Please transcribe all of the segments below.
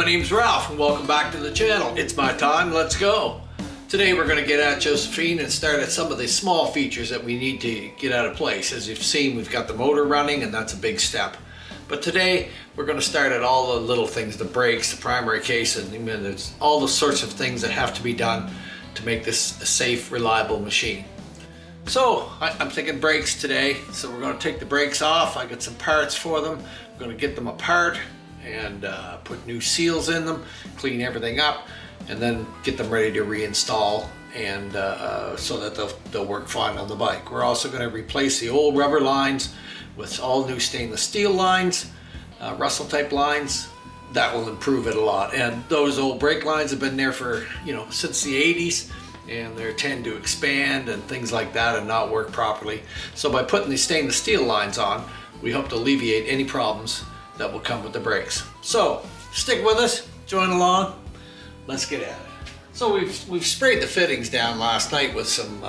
my name's Ralph and welcome back to the channel. It's my time, let's go. Today we're going to get at Josephine and start at some of the small features that we need to get out of place. As you've seen, we've got the motor running and that's a big step. But today we're going to start at all the little things, the brakes, the primary case, and there's all the sorts of things that have to be done to make this a safe, reliable machine. So I'm thinking brakes today, so we're going to take the brakes off. I got some parts for them. We're going to get them apart and put new seals in them, clean everything up, and then get them ready to reinstall and so that they'll work fine on the bike. We're also going to replace the old rubber lines with all new stainless steel lines, Russell type lines. That will improve it a lot. And those old brake lines have been there for, since the 80s. And they tend to expand and things like that and not work properly. So by putting these stainless steel lines on, we hope to alleviate any problems that will come with the brakes. So stick with us, join along, let's get at it. So we've sprayed the fittings down last night with some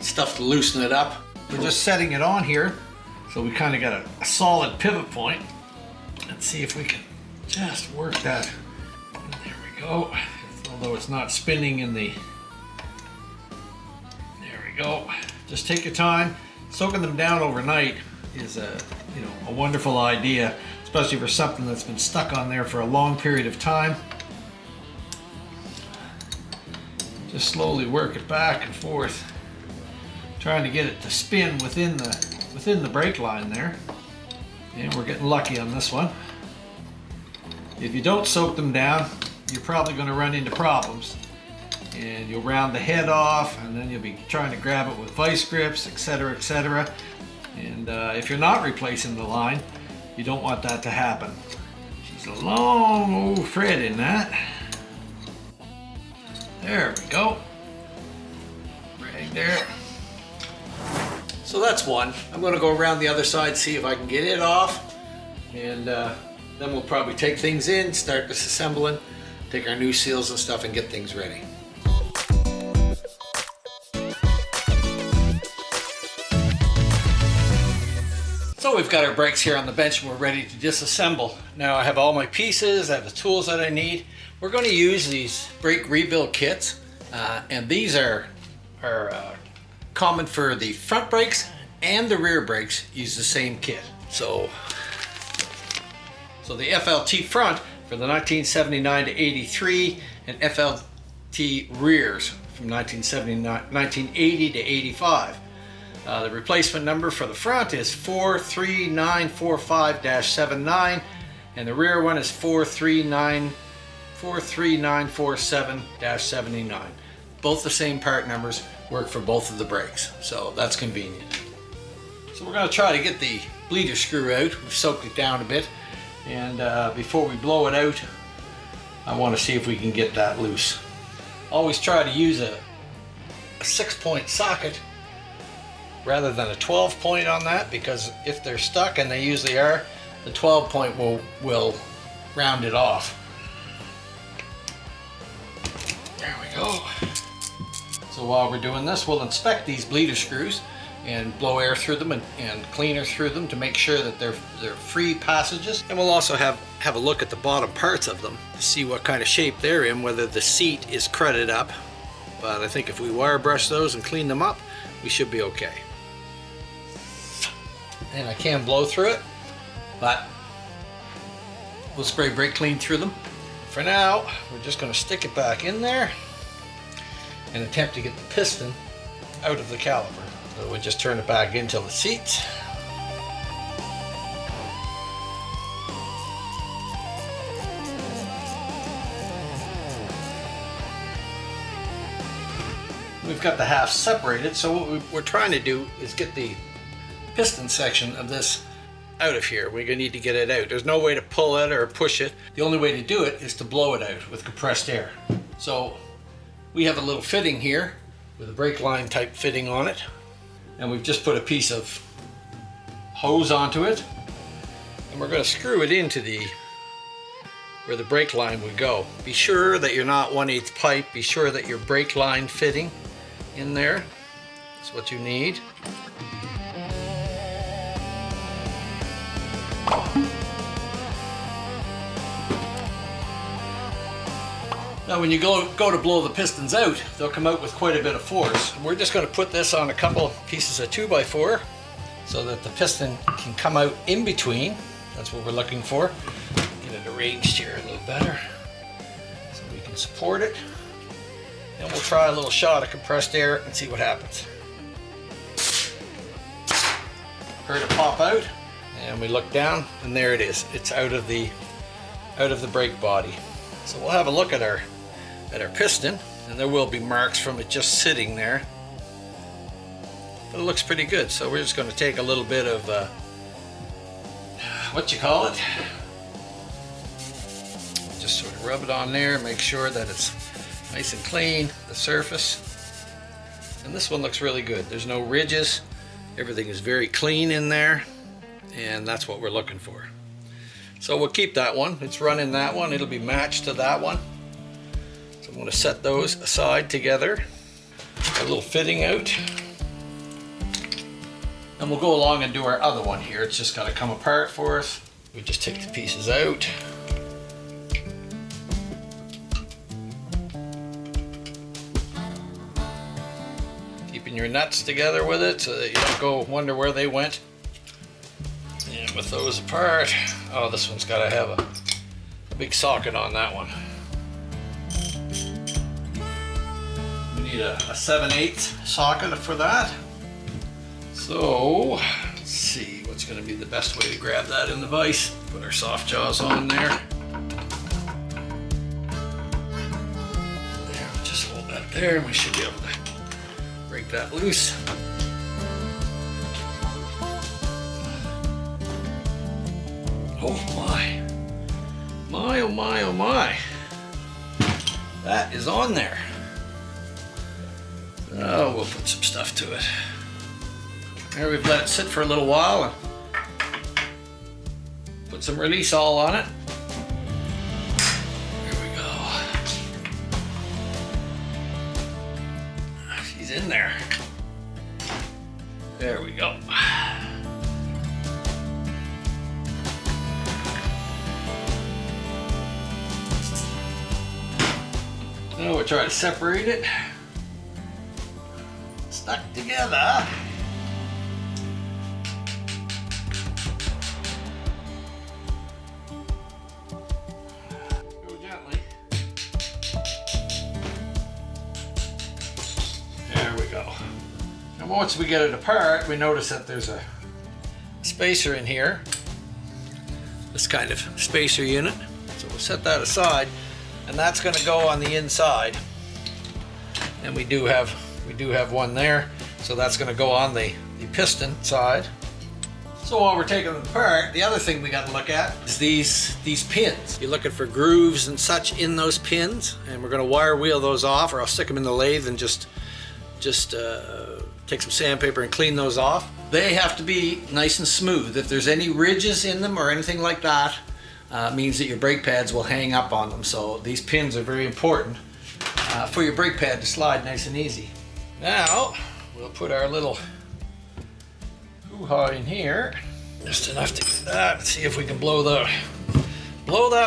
stuff to loosen it up. We're just setting it on here, so we kind of got a solid pivot point. Let's see if we can just work that. There we go. Although it's not spinning in the, there we go. Just take your time. Soaking them down overnight is a wonderful idea, especially for something that's been stuck on there for a long period of time. Just slowly work it back and forth, trying to get it to spin within the brake line there. And we're getting lucky on this one. If you don't soak them down, you're probably going to run into problems, and you'll round the head off, and then you'll be trying to grab it with vice grips, etc., etc. And if you're not replacing the line, you don't want that to happen. She's a long old thread in that. There we go. Right there. So that's one. I'm going to go around the other side, see if I can get it off, and then we'll probably take things in, start disassembling, take our new seals and stuff and get things ready. So we've got our brakes here on the bench and we're ready to disassemble. Now I have all my pieces, I have the tools that I need. We're going to use these brake rebuild kits and these are common for the front brakes and the rear brakes, use the same kit. So the FLT front for the 1979 to 83 and FLT rears from 1980 to 85. The replacement number for the front is 43945-79 and the rear one is 43947-79. Both the same part numbers work for both of the brakes, so that's convenient. So we're going to try to get the bleeder screw out. We've soaked it down a bit. And before we blow it out, I want to see if we can get that loose. Always try to use a 6-point socket rather than a 12-point on that, because if they're stuck, and they usually are, the 12-point will round it off. There we go. So while we're doing this, we'll inspect these bleeder screws and blow air through them and cleaner through them to make sure that they're free passages. And we'll also have a look at the bottom parts of them to see what kind of shape they're in, whether the seat is crudted up. But I think if we wire brush those and clean them up, we should be okay. And I can blow through it, but we'll spray brake clean through them. For now, we're just going to stick it back in there and attempt to get the piston out of the caliper. So we'll just turn it back into the seats. We've got the halves separated, so what we're trying to do is get the piston section of this out of here. We're going to need to get it out. There's no way to pull it or push it. The only way to do it is to blow it out with compressed air. So we have a little fitting here with a brake line type fitting on it. And we've just put a piece of hose onto it, and we're going to screw it into where the brake line would go. Be sure that you're not 1/8 pipe. Be sure that your brake line fitting in there is what you need. Now when you go to blow the pistons out, they'll come out with quite a bit of force. And we're just going to put this on a couple pieces of 2x4 so that the piston can come out in between. That's what we're looking for. Get it arranged here a little better so we can support it. And we'll try a little shot of compressed air and see what happens. Heard it pop out, and we look down, and there it is. It's out of the brake body. So we'll have a look at our piston, and there will be marks from it just sitting there. But it looks pretty good. So we're just going to take a little bit of what you call it. Just sort of rub it on there, make sure that it's nice and clean, the surface. And this one looks really good. There's no ridges. Everything is very clean in there, and that's what we're looking for. So we'll keep that one. It's running that one. It'll be matched to that one. So I'm going to set those aside together. A little fitting out. And we'll go along and do our other one here. It's just got to come apart for us. We just take the pieces out. Keeping your nuts together with it so that you don't go wonder where they went. And with those apart, oh, this one's got to have a big socket on that one. We need a 7/8 socket for that. So let's see what's going to be the best way to grab that in the vise. Put our soft jaws on there. There, just hold that there, and we should be able to break that loose. Oh my. My, oh my, oh my. That is on there. Oh, we'll put some stuff to it. There, we've let it sit for a little while and put some release all on it. There we go. She's in there. There we go. Now we'll try to separate it. Stuck together. Go gently. There we go. And once we get it apart, we notice that there's a spacer in here. This kind of spacer unit. So we'll set that aside. And that's going to go on the inside, and we do have one there, so that's going to go on the piston side. So while we're taking them apart, the other thing we got to look at is these pins. You're looking for grooves and such in those pins, and we're going to wire wheel those off, or I'll stick them in the lathe and just take some sandpaper and clean those off. They have to be nice and smooth. If there's any ridges in them or anything like that, means that your brake pads will hang up on them. So these pins are very important for your brake pad to slide nice and easy. Now we'll put our little hoo-ha in here, just enough to get that. See if we can blow that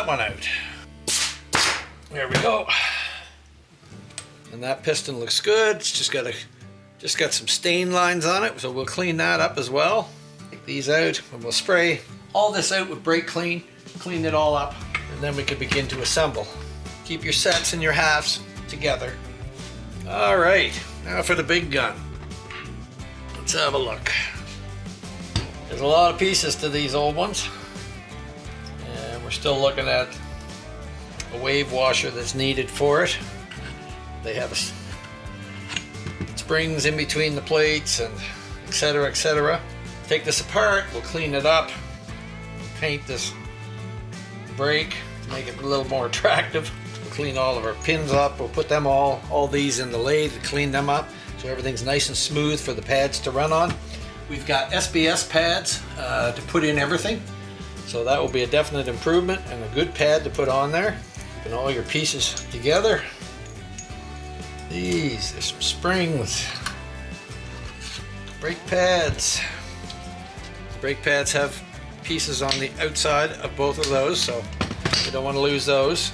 one out. There we go. And that piston looks good. It's just got some stain lines on it, so we'll clean that up as well. Take these out, and we'll spray all this out with brake clean. Clean it all up, and then we can begin to assemble. Keep your sets and your halves together. All right, now for the big gun. Let's have a look. There's a lot of pieces to these old ones, and we're still looking at a wave washer that's needed for it. They have springs in between the plates and etc., etc. Take this apart, we'll clean it up, paint this brake to make it a little more attractive. We'll clean all of our pins up. We'll put them all these in the lathe to clean them up so everything's nice and smooth for the pads to run on. We've got SBS pads to put in everything, so that will be a definite improvement and a good pad to put on there. Put all your pieces together. There's some springs, brake pads. Brake pads have pieces on the outside of both of those, so we don't want to lose those.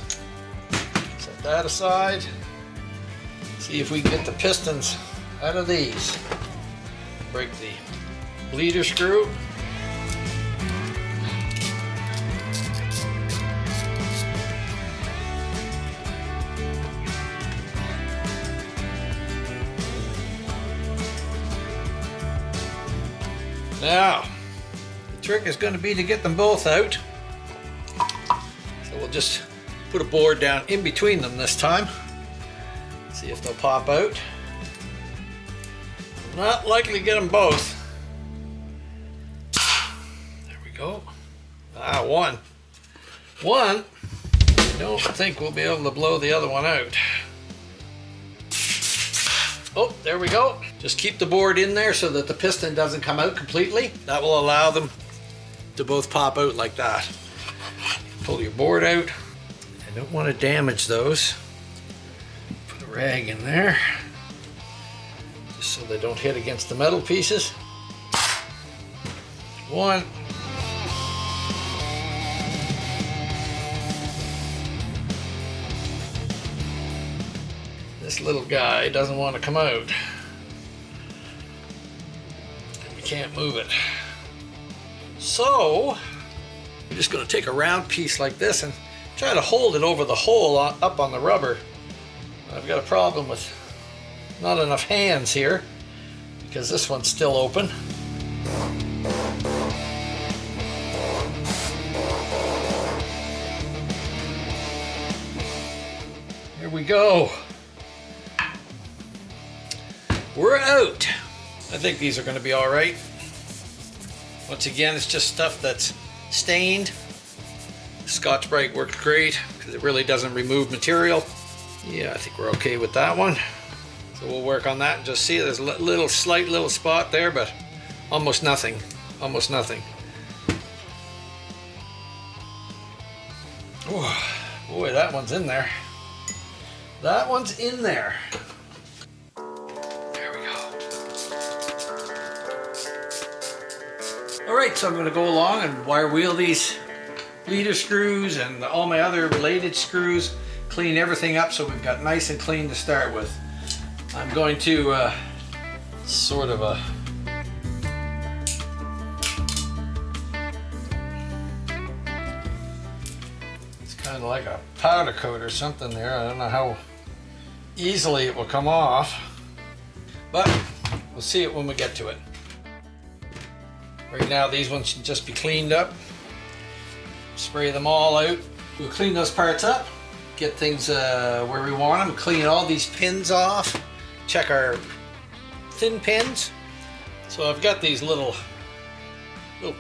Set that aside. See if we can get the pistons out of these. Break the bleeder screw. Now, the trick is going to be to get them both out. So we'll just put a board down in between them this time. See if they'll pop out. Not likely to get them both. There we go. Ah, one. One, I don't think we'll be able to blow the other one out. Oh, there we go. Just keep the board in there so that the piston doesn't come out completely. That will allow them to both pop out like that. Pull your board out. I don't want to damage those. Put a rag in there, just so they don't hit against the metal pieces. One. This little guy doesn't want to come out. We can't move it. So, I'm just going to take a round piece like this and try to hold it over the hole up on the rubber. I've got a problem with not enough hands here because this one's still open. Here we go. We're out. I think these are going to be all right. Once again, it's just stuff that's stained. Scotch-Brite works great because it really doesn't remove material. Yeah, I think we're okay with that one. So we'll work on that and just see there's a slight little spot there, but almost nothing. Almost nothing. Oh, boy, that one's in there. That one's in there. Alright, so I'm going to go along and wire wheel these bleeder screws and all my other related screws, clean everything up so we've got nice and clean to start with. I'm going to sort of a it's kind of like a powder coat or something there. I don't know how easily it will come off, but we'll see it when we get to it. Right now these ones should just be cleaned up. Spray them all out. We'll clean those parts up, get things where we want them, clean all these pins off, check our thin pins. So I've got these little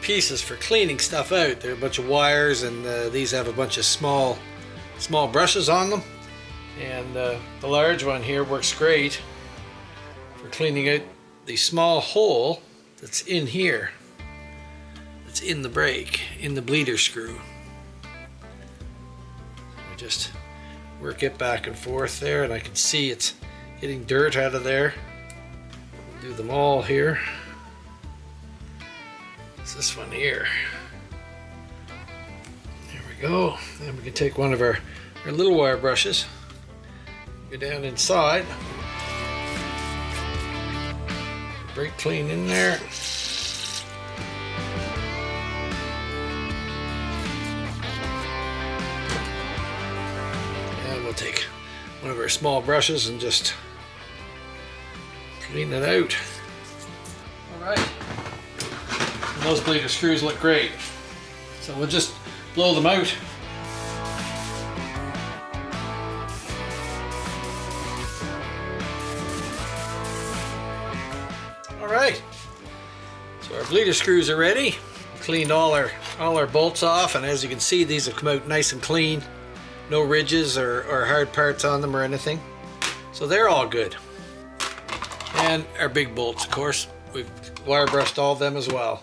pieces for cleaning stuff out. They're a bunch of wires, and these have a bunch of small brushes on them. And the large one here works great for cleaning out the small hole that's in here. It's in the brake, in the bleeder screw. I just work it back and forth there, and I can see it's getting dirt out of there. We'll do them all here. It's this one here. There we go. Then we can take one of our little wire brushes, go down inside, brake clean in there. Take one of our small brushes and just clean it out. Alright, those bleeder screws look great, so we'll just blow them out. Alright, so our bleeder screws are ready. Cleaned all our bolts off, and as you can see, these have come out nice and clean. No ridges or hard parts on them or anything. So they're all good. And our big bolts, of course. We've wire brushed all of them as well.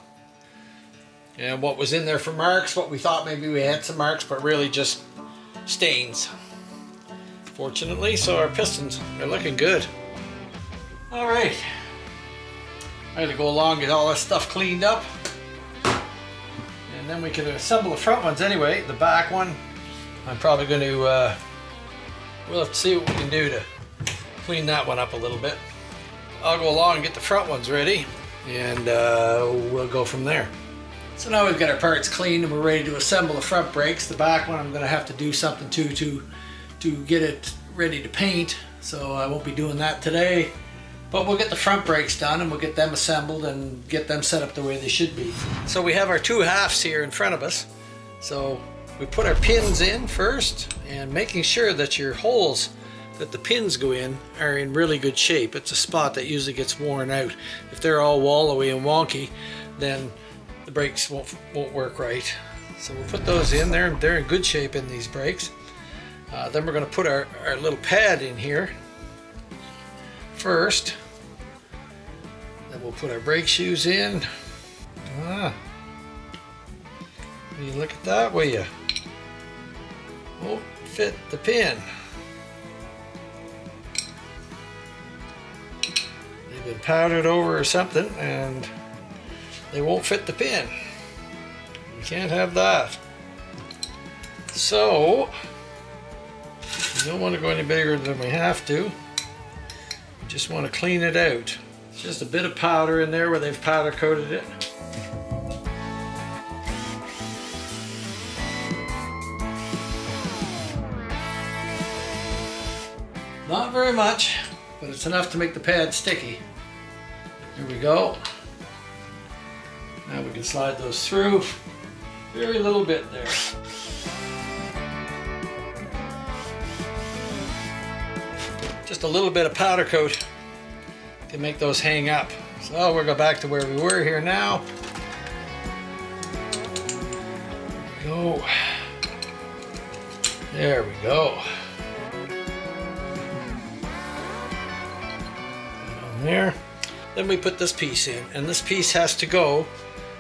And what was in there for marks, what we thought maybe we had some marks, but really just stains. Fortunately, so our pistons are looking good. All right. I had to go along and get all this stuff cleaned up. And then we can assemble the front ones anyway. The back one, I'm probably going to we'll have to see what we can do to clean that one up a little bit. I'll go along and get the front ones ready, and we'll go from there. So now we've got our parts cleaned and we're ready to assemble the front brakes. The back one I'm going to have to do something to get it ready to paint, so I won't be doing that today. But we'll get the front brakes done and we'll get them assembled and get them set up the way they should be. So we have our two halves here in front of us. So we put our pins in first, and making sure that your holes that the pins go in are in really good shape. It's a spot that usually gets worn out. If they're all wallowy and wonky, then the brakes won't work right. So we'll put those in there. They're in good shape in these brakes. Then we're going to put our little pad in here first. Then we'll put our brake shoes in. Will you look at that, will you? Won't fit the pin. They've been powdered over or something and they won't fit the pin. We can't have that. So we don't want to go any bigger than we have to. We just want to clean it out. It's just a bit of powder in there where they've powder coated it. Not very much, but it's enough to make the pad sticky. Here we go. Now we can slide those through. Very little bit there. Just a little bit of powder coat can make those hang up. So we'll go back to where we were here now. Go. There we go. There. Then we put this piece in, and this piece has to go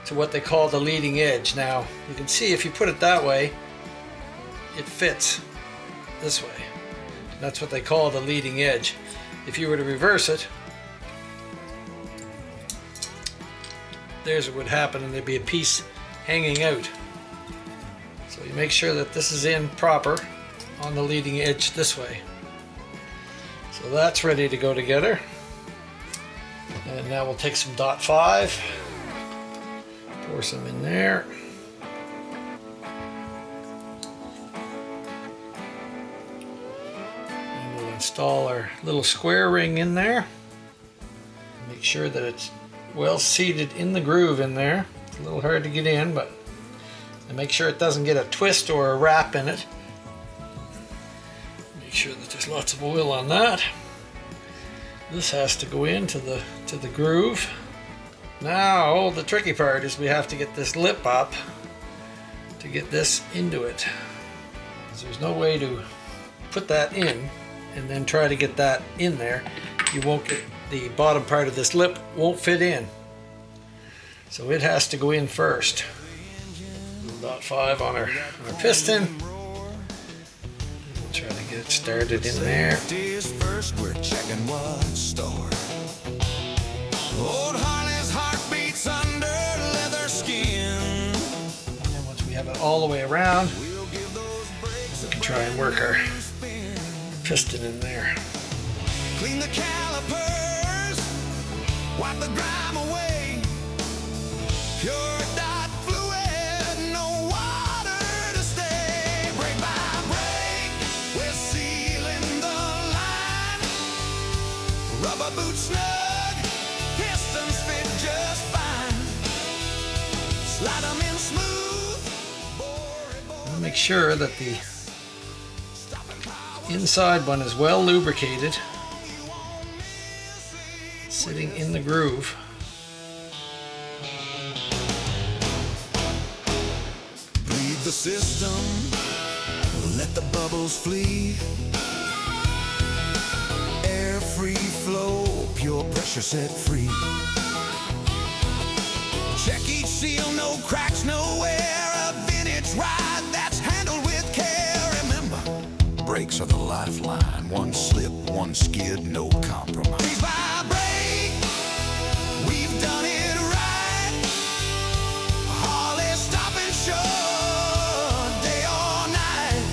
to what they call the leading edge. Now you can see if you put it that way, it fits this way. That's what they call the leading edge. If you were to reverse it, there's what would happen, and there'd be a piece hanging out. So you make sure that this is in proper on the leading edge this way. So that's ready to go together. And now we'll take some .5, pour some in there. And we'll install our little square ring in there. Make sure that it's well seated in the groove in there. It's a little hard to get in, but and make sure it doesn't get a twist or a wrap in it. Make sure that there's lots of oil on that. This has to go into the groove. Now the tricky part is we have to get this lip up to get this into it. There's no way to put that in and then try to get that in there. You won't get the bottom part of this lip won't fit in. So it has to go in first. .5 on our piston. We'll try to get it started in there. First, we're checking what's stored. Old Harley's heart beats under leather skin. And once we have it all the way around, we can try and work our piston in there. Clean the calipers, wipe the grime away. Pure dot fluid, no water to stay. Brake by brake, we're sealing the line. Rubber boots snug, pistons fit just fine. Slide them in smooth. Make sure that the inside one is well lubricated, sitting in the groove. Bleed the system, let the bubbles flee. Air free flow, pure pressure set free. Check each seal, no cracks, no wear. A vintage ride that's handled with care. Remember, brakes are the lifeline. One slip, one skid, no compromise. Please vibrate, we've done it right. Harley stop and show, day or night.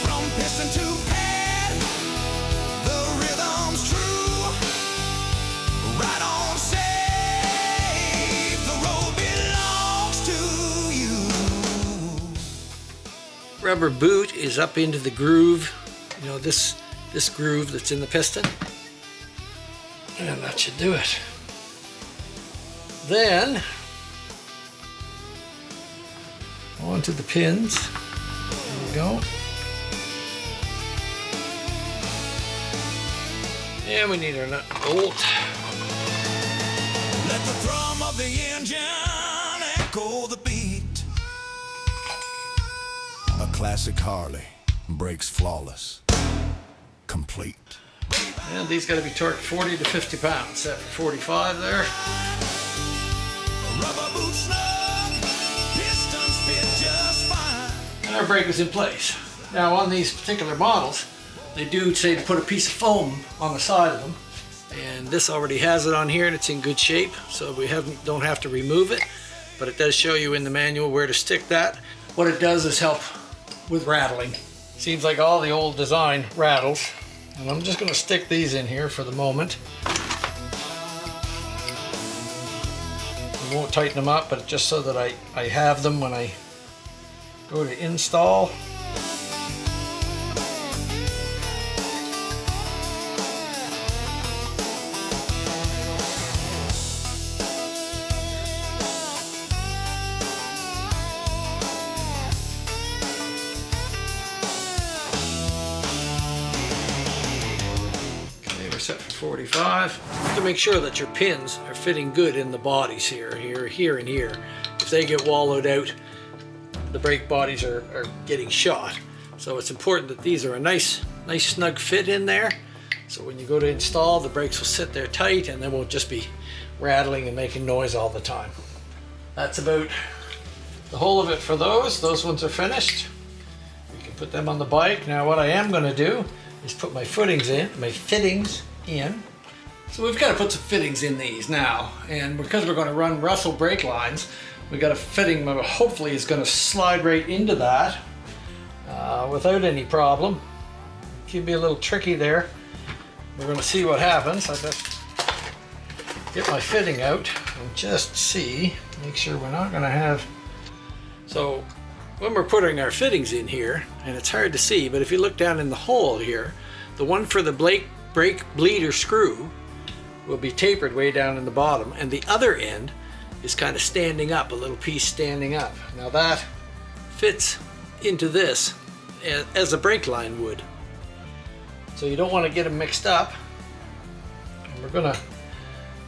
From piston to pad. rubber boot is up into the groove, you know, this groove that's in the piston, and that should do it. Then onto the pins. There you go. And we need our nut and bolt. Let the thrum of the engine echo the beat. A classic Harley, brakes flawless, complete. And these got to be torqued 40 to 50 pounds. Set for 45 there. Rubber boot snug, pistons fit just fine. And our brake is in place. Now on these particular models, they do say to put a piece of foam on the side of them. And this already has it on here and it's in good shape, so we don't have to remove it. But it does show you in the manual where to stick that. What it does is help with rattling. Seems like all the old design rattles. And I'm just going to stick these in here for the moment. I won't tighten them up, but just so that I have them when I go to install. Set for 45. To make sure that your pins are fitting good in the bodies here, here, and here. If they get wallowed out, the brake bodies are getting shot. So it's important that these are a nice snug fit in there. So when you go to install, the brakes will sit there tight and they won't just be rattling and making noise all the time. That's about the whole of it for those. Those ones are finished. We can put them on the bike. Now what I am going to do is put my fittings in. So we've got to put some fittings in these now, and because we're going to run Russell brake lines, we got a fitting that hopefully is going to slide right into that without any problem. It can be a little tricky there. We're going to see what happens. I best get my fitting out and just see, make sure we're not going to have. So when we're putting our fittings in here, and it's hard to see, but if you look down in the hole here, the one for the brake bleeder screw will be tapered way down in the bottom, and the other end is kind of standing up, a little piece standing up. Now that fits into this as a brake line would. So you don't want to get them mixed up. And we're going to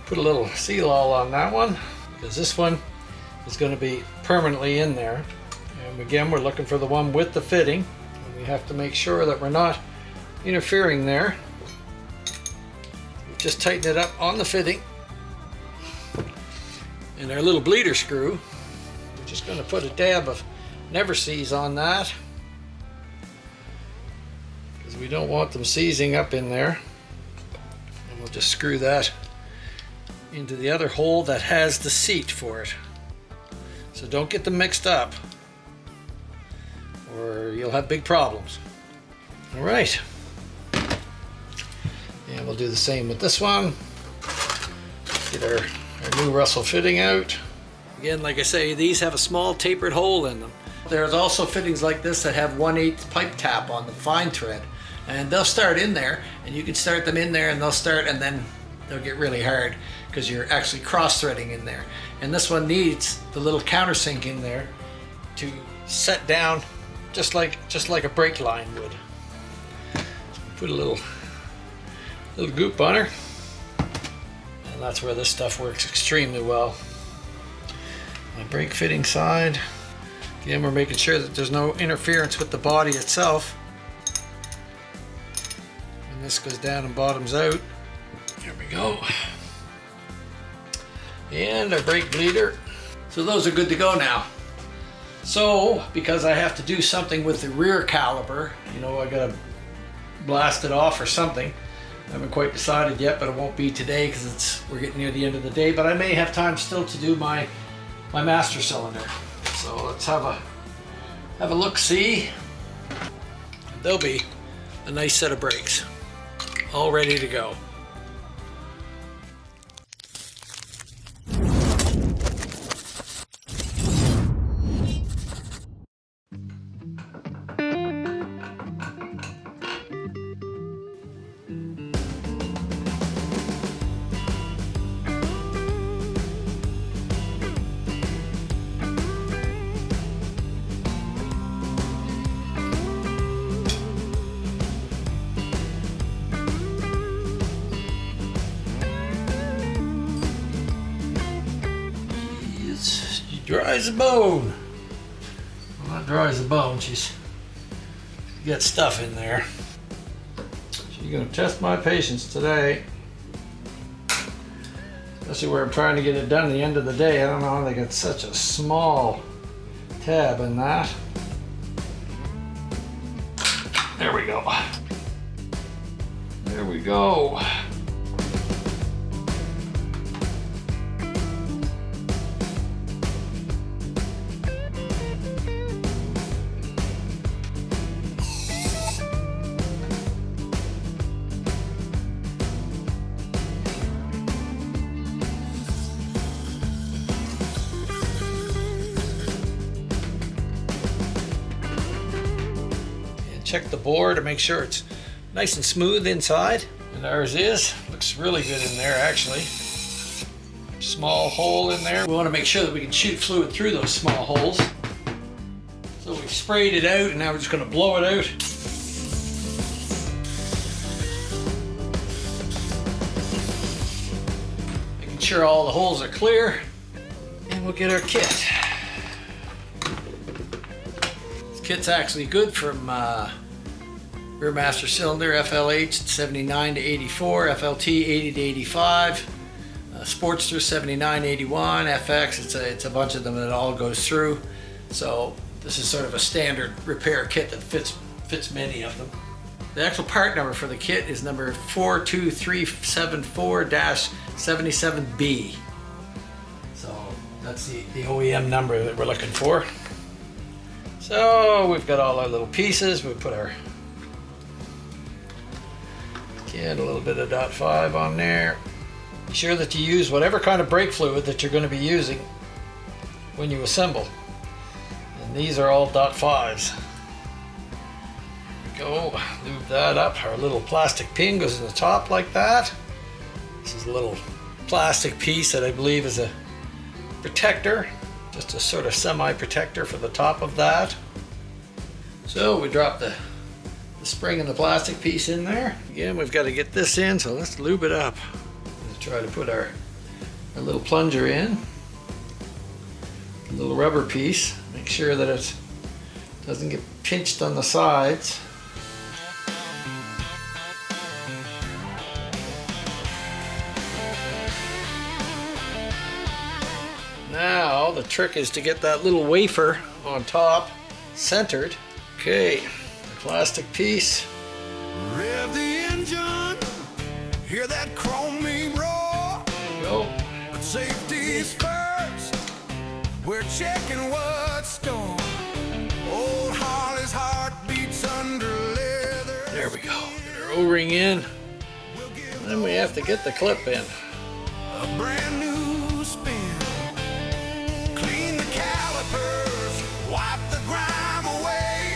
put a little seal all on that one, because this one is going to be permanently in there. And again, we're looking for the one with the fitting, and we have to make sure that we're not interfering there. Just tighten it up on the fitting. And our little bleeder screw, we're just going to put a dab of Never Seize on that, because we don't want them seizing up in there. And we'll just screw that into the other hole that has the seat for it. So don't get them mixed up, or you'll have big problems. All right. And we'll do the same with this one. Get our new Russell fitting out. Again, like I say, these have a small tapered hole in them. There's also fittings like this that have 1/8 pipe tap on the fine thread. And they'll start in there, and you can start them in there and they'll start, and then they'll get really hard because you're actually cross-threading in there. And this one needs the little countersink in there to set down just like a brake line would. So put a little goop on her, and that's where this stuff works extremely well. My brake fitting side, again, we're making sure that there's no interference with the body itself, and this goes down and bottoms out. There we go. And our brake bleeder. So those are good to go now. So because I have to do something with the rear caliper, you know, I gotta blast it off or something. I haven't quite decided yet, but it won't be today because we're getting near the end of the day, but I may have time still to do my master cylinder. So let's have a look-see. There'll be a nice set of brakes all ready to go. Dry as a bone. Well, not dry as a bone, she's got stuff in there. She's gonna test my patience today. Especially where I'm trying to get it done at the end of the day. I don't know how they got such a small tab in that. There we go. There we go. Check the bore to make sure it's nice and smooth inside. And ours is. Looks really good in there actually. Small hole in there. We want to make sure that we can shoot fluid through those small holes. So we've sprayed it out and now we're just going to blow it out. Making sure all the holes are clear. And we'll get our kit. This kit's actually good from rear master cylinder, FLH 79 to 84, FLT 80 to 85, Sportster 79, 81, FX, it's a bunch of them that all goes through. So this is sort of a standard repair kit that fits many of them. The actual part number for the kit is number 42374-77B. So that's the OEM number that we're looking for. So we've got all our little pieces. We put our kit, a little bit of .5 on there. Be sure that you use whatever kind of brake fluid that you're going to be using when you assemble. And these are all .5s. There we go. Lube that up. Our little plastic pin goes in the top like that. This is a little plastic piece that I believe is a protector. Just a sort of semi-protector for the top of that. So we drop the spring and the plastic piece in there. Again, we've got to get this in, so let's lube it up. Let's try to put our little plunger in. A little rubber piece. Make sure that it doesn't get pinched on the sides. Now the trick is to get that little wafer on top centered. Okay, the plastic piece. Rev the engine, hear that chrome beam roar. There we go. But safety's first, we're checking what's going. Old Harley's heart beats under leather. There we go. Get our O-ring in. Then we have to get the clip in. A brand new spin. Clean the calipers, wipe the grime away.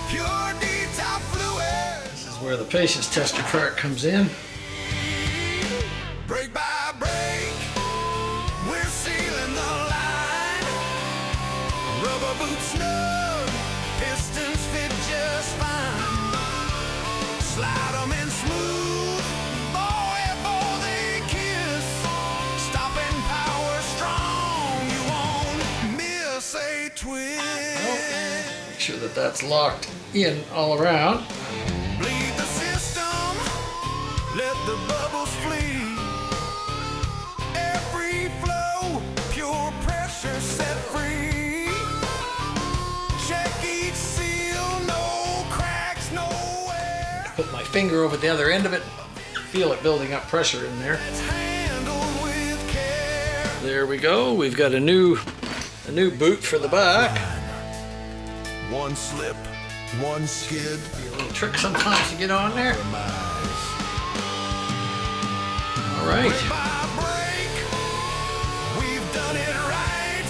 Pure detail fluid. This is where the patience tester part comes in. Break by break, we're sealing the line. Rubber boots snug, pistons fit just fine. Slide them in smooth, boy, boy, they kiss. Stopping power strong, you won't miss a twist. Make sure that that's locked in all around. Bleed the system, let the bubbles flee. Every flow, pure pressure set free. Check each seal, no cracks, nowhere. Put my finger over the other end of it. Feel it building up pressure in there. It's handled with care. There we go. We've got a new boot for the back. One slip, one skid. Be a little trick sometimes to get on there. All right. Break by break, we've done it right.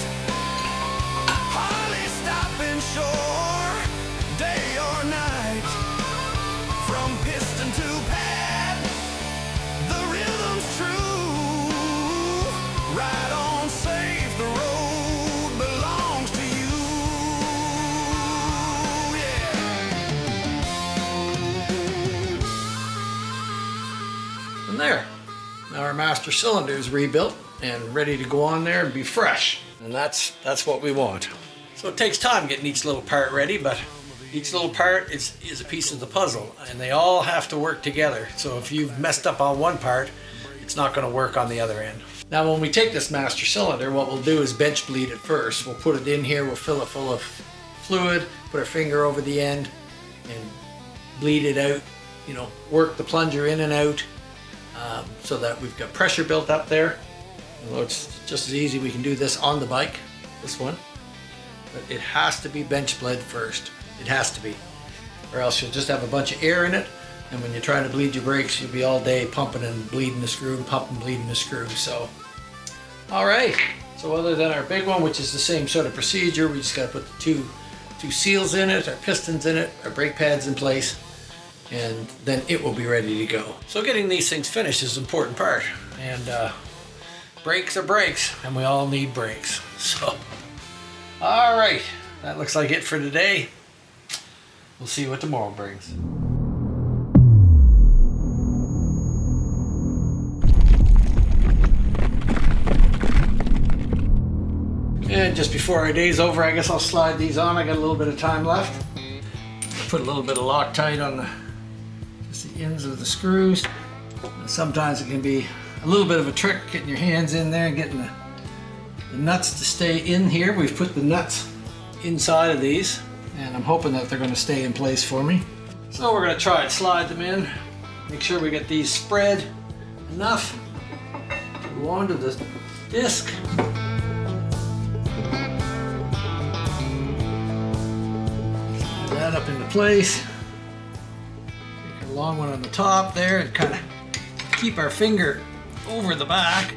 Harley stopping shore, day or night. From piston to pad, the rhythm's true. Ride on safe, the road belongs to you. Yeah. And there. Now our master cylinder is rebuilt. and ready to go on there and be fresh. And that's what we want. So it takes time getting each little part ready, but each little part is a piece of the puzzle, and they all have to work together. So if you've messed up on one part, it's not going to work on the other end. Now when we take this master cylinder, what we'll do is bench bleed it first. We'll put it in here, we'll fill it full of fluid, put our finger over the end and bleed it out, you know, work the plunger in and out so that we've got pressure built up there. Although it's just as easy, we can do this on the bike, this one. But it has to be bench bled first. It has to be. Or else you'll just have a bunch of air in it, and when you're trying to bleed your brakes, you'll be all day pumping and bleeding the screw, pumping and bleeding the screw. So, all right. So other than our big one, which is the same sort of procedure, we just got to put the two seals in it, our pistons in it, our brake pads in place, and then it will be ready to go. So getting these things finished is an important part. And brakes are brakes, and we all need brakes. So, all right. That looks like it for today. We'll see what tomorrow brings. And just before our day's over, I guess I'll slide these on. I got a little bit of time left. Put a little bit of Loctite on just the ends of the screws. Sometimes it can be a little bit of a trick getting your hands in there and getting the nuts to stay in here. We've put the nuts inside of these, and I'm hoping that they're going to stay in place for me. So we're going to try and slide them in. Make sure we get these spread enough to go onto the disc. That up into place. Take a long one on the top there and kind of keep our finger over the back.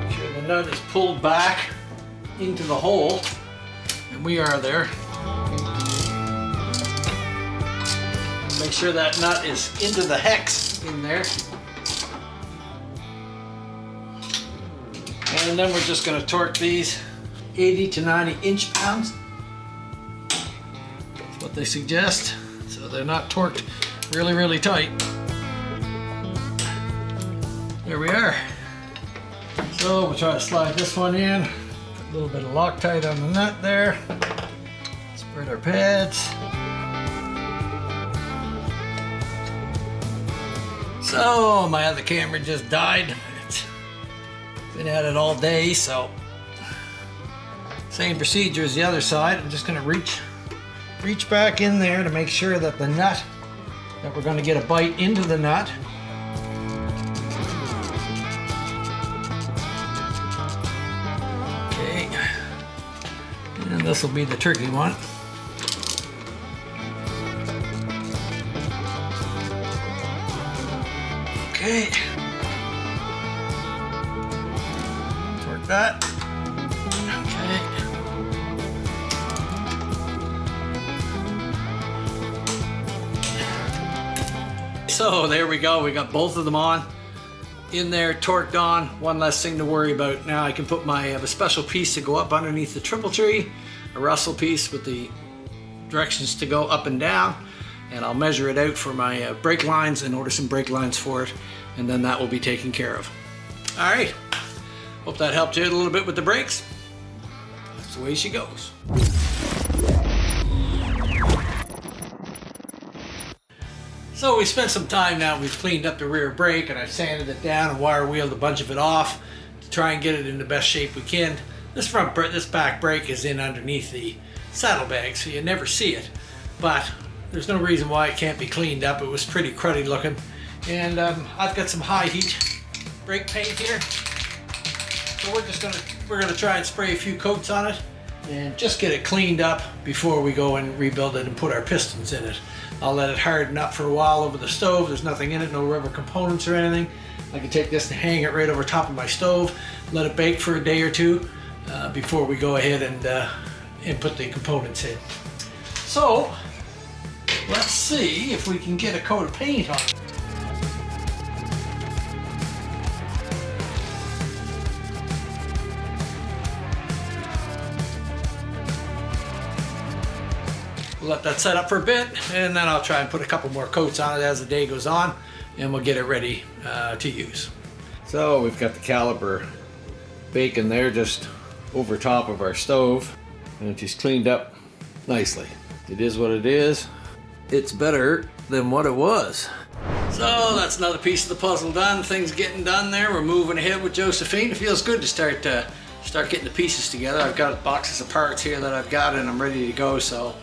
Make sure the nut is pulled back into the hole, and we are there. Make sure that nut is into the hex in there. And then we're just going to torque these 80 to 90 inch-pounds. That's what they suggest. So they're not torqued really, really tight. There we are. So we'll try to slide this one in. Put a little bit of Loctite on the nut there. Spread our pads. So my other camera just died. It's been at it all day, so same procedure as the other side. I'm just going to reach back in there to make sure that the nut, that we're going to get a bite into the nut. Okay, and this will be the tricky one. Okay, torque that. So there we go, we got both of them on, in there, torqued on, one less thing to worry about. Now I can put I have a special piece to go up underneath the triple tree, a Russell piece with the directions to go up and down, and I'll measure it out for my brake lines and order some brake lines for it, and then that will be taken care of. All right, hope that helped you out a little bit with the brakes. That's the way she goes. So we spent some time now, we've cleaned up the rear brake and I've sanded it down and wire wheeled a bunch of it off to try and get it in the best shape we can. This back brake is in underneath the saddlebag, so you never see it. But there's no reason why it can't be cleaned up. It was pretty cruddy looking. And I've got some high heat brake paint here. So we're gonna try and spray a few coats on it and just get it cleaned up before we go and rebuild it and put our pistons in it. I'll let it harden up for a while over the stove. There's nothing in it, no rubber components or anything. I can take this and hang it right over top of my stove, let it bake for a day or two before we go ahead and put the components in. So let's see if we can get a coat of paint on it. We'll let that set up for a bit, and then I'll try and put a couple more coats on it as the day goes on. and we'll get it ready to use. So we've got the caliper baking there just over top of our stove, and she's cleaned up nicely. It is what it is. It's better than what it was. So that's another piece of the puzzle done. Things getting done there. We're moving ahead with Josephine. It feels good to start getting the pieces together. I've got boxes of parts here that I've got, and I'm ready to go. So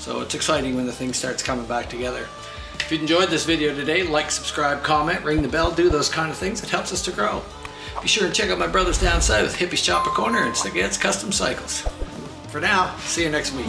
it's exciting when the thing starts coming back together. If you enjoyed this video today, like, subscribe, comment, ring the bell, do those kind of things. It helps us to grow. Be sure to check out my brothers down south, Hippie's Chopper Corner and Stickheads Custom Cycles. For now, see you next week.